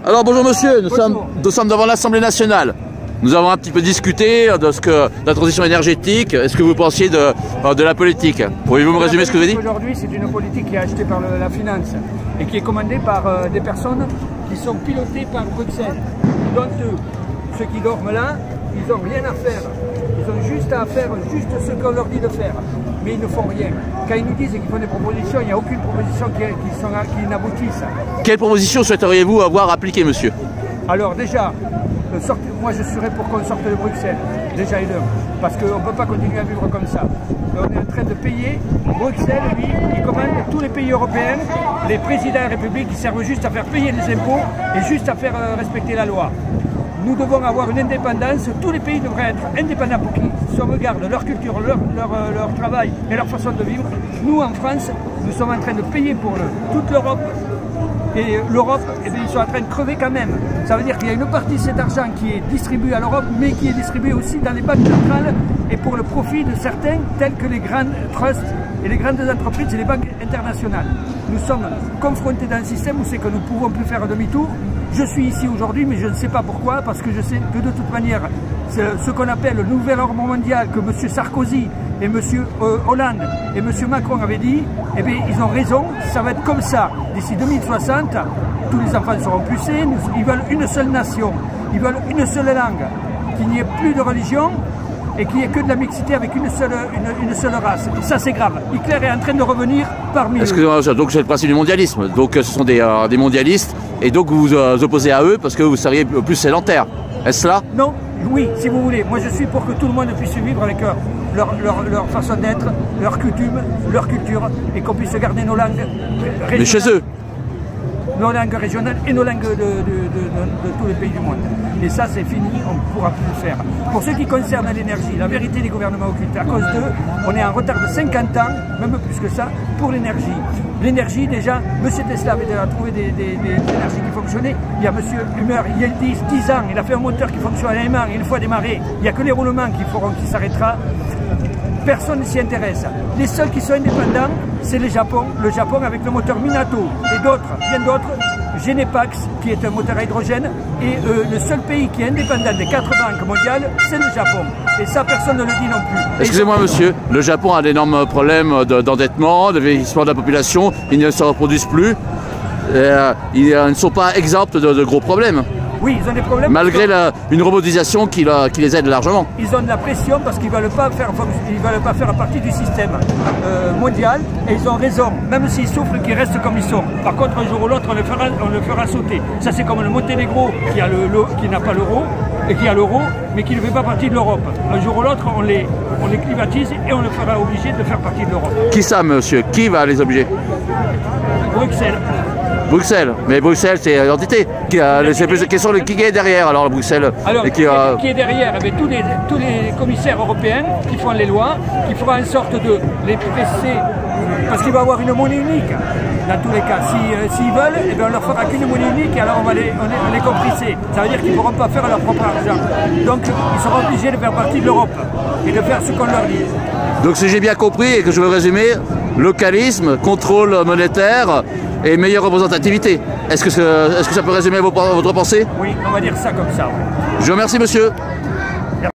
Alors bonjour monsieur, nous Bonjour. sommes devant l'Assemblée nationale. Nous avons un petit peu discuté de la transition énergétique. Est-ce que vous pensiez de la politique? Pourriez-vous me résumer ce que vous avez dit? Aujourd'hui, c'est une politique qui est achetée par la finance et qui est commandée par des personnes qui sont pilotées par Bruxelles. Donc ceux qui dorment là, ils n'ont rien à faire. Ils ont juste à faire juste ce qu'on leur dit de faire. Mais ils ne font rien. Quand ils nous disent qu'ils font des propositions, il n'y a aucune proposition qui n'aboutisse. Quelle proposition souhaiteriez-vous avoir appliquée, monsieur? Alors déjà, moi je serais pour qu'on sorte de Bruxelles, déjà et deux, parce qu'on ne peut pas continuer à vivre comme ça. On est en train de payer, Bruxelles, lui, il commande tous les pays européens, les présidents de la République qui servent juste à faire payer les impôts et juste à faire respecter la loi. Nous devons avoir une indépendance, tous les pays devraient être indépendants pour qu'ils sauvegardent leur culture, leur travail et leur façon de vivre. Nous en France, nous sommes en train de payer pour toute l'Europe. Et l'Europe, eh bien, ils sont en train de crever quand même. Ça veut dire qu'il y a une partie de cet argent qui est distribué à l'Europe, mais qui est distribué aussi dans les banques centrales et pour le profit de certains, tels que les grands trusts et les grandes entreprises et les banques internationales. Nous sommes confrontés dans un système où c'est que nous ne pouvons plus faire demi-tour. Je suis ici aujourd'hui, mais je ne sais pas pourquoi, parce que je sais que de toute manière, ce qu'on appelle le nouvel ordre mondial que M. Sarkozy et M. Hollande et M. Macron avaient dit, eh bien, ils ont raison, ça va être comme ça. D'ici 2060, tous les enfants seront pucés, ils veulent une seule nation, ils veulent une seule langue, qu'il n'y ait plus de religion et qu'il n'y ait que de la mixité avec une seule race. Ça, c'est grave. Hitler est en train de revenir parmi eux. Excusez-moi, donc c'est le principe du mondialisme. Donc ce sont des mondialistes et donc vous vous opposez à eux parce que vous seriez plus sédentaire. Est-ce cela? Non, oui, si vous voulez. Moi, je suis pour que tout le monde puisse vivre avec leur façon d'être, leur coutume, leur culture, et qu'on puisse garder nos langues régionales. Mais chez eux? Nos langues régionales et nos langues de tous les pays du monde. Et ça, c'est fini, on ne pourra plus le faire. Pour ce qui concerne l'énergie, la vérité des gouvernements occultes, à cause d'eux, on est en retard de 50 ans, même plus que ça, pour l'énergie. L'énergie, déjà, M. Tesla avait déjà trouvé des énergies qui fonctionnaient. Il y a M. Humer, il y a 10 ans, il a fait un moteur qui fonctionne aisément, et une fois démarré, il n'y a que les roulements qui s'arrêtera. Personne ne s'y intéresse. Les seuls qui sont indépendants, c'est le Japon avec le moteur Minato et d'autres, bien d'autres, Genepax qui est un moteur à hydrogène, et le seul pays qui est indépendant des 4 banques mondiales, c'est le Japon. Et ça, personne ne le dit non plus. Excusez-moi monsieur, le Japon a d'énormes problèmes d'endettement, de vieillissement de la population, ils ne se reproduisent plus, ils ne sont pas exempts de gros problèmes. Oui, ils ont des problèmes. Malgré une robotisation qui les aide largement. Ils ont de la pression parce qu'ils ne veulent pas faire partie du système mondial, et ils ont raison. Même s'ils souffrent, qu'ils restent comme ils sont. Par contre, un jour ou l'autre, on le fera sauter. Ça, c'est comme le Monténégro qui n'a pas l'euro, et qui a l'euro, mais qui ne fait pas partie de l'Europe. Un jour ou l'autre, on les climatise et on le fera obligé de faire partie de l'Europe. Qui ça, monsieur? Qui va les obliger? Bruxelles. Bruxelles, mais Bruxelles c'est l'entité. C'est plus une question de qui est derrière alors Bruxelles. Alors, qui est derrière? Eh bien, tous les commissaires européens qui font les lois, qui feront en sorte de les presser, parce qu'il va y avoir une monnaie unique dans tous les cas. S'ils veulent, eh bien, on leur fera qu'une monnaie unique et alors on va les compresser. Ça veut dire qu'ils ne pourront pas faire leur propre argent. Donc ils seront obligés de faire partie de l'Europe et de faire ce qu'on leur dit. Donc si j'ai bien compris et que je veux résumer, localisme, contrôle monétaire et meilleure représentativité. Est-ce que ça peut résumer votre pensée? Oui, on va dire ça comme ça. Je vous remercie monsieur.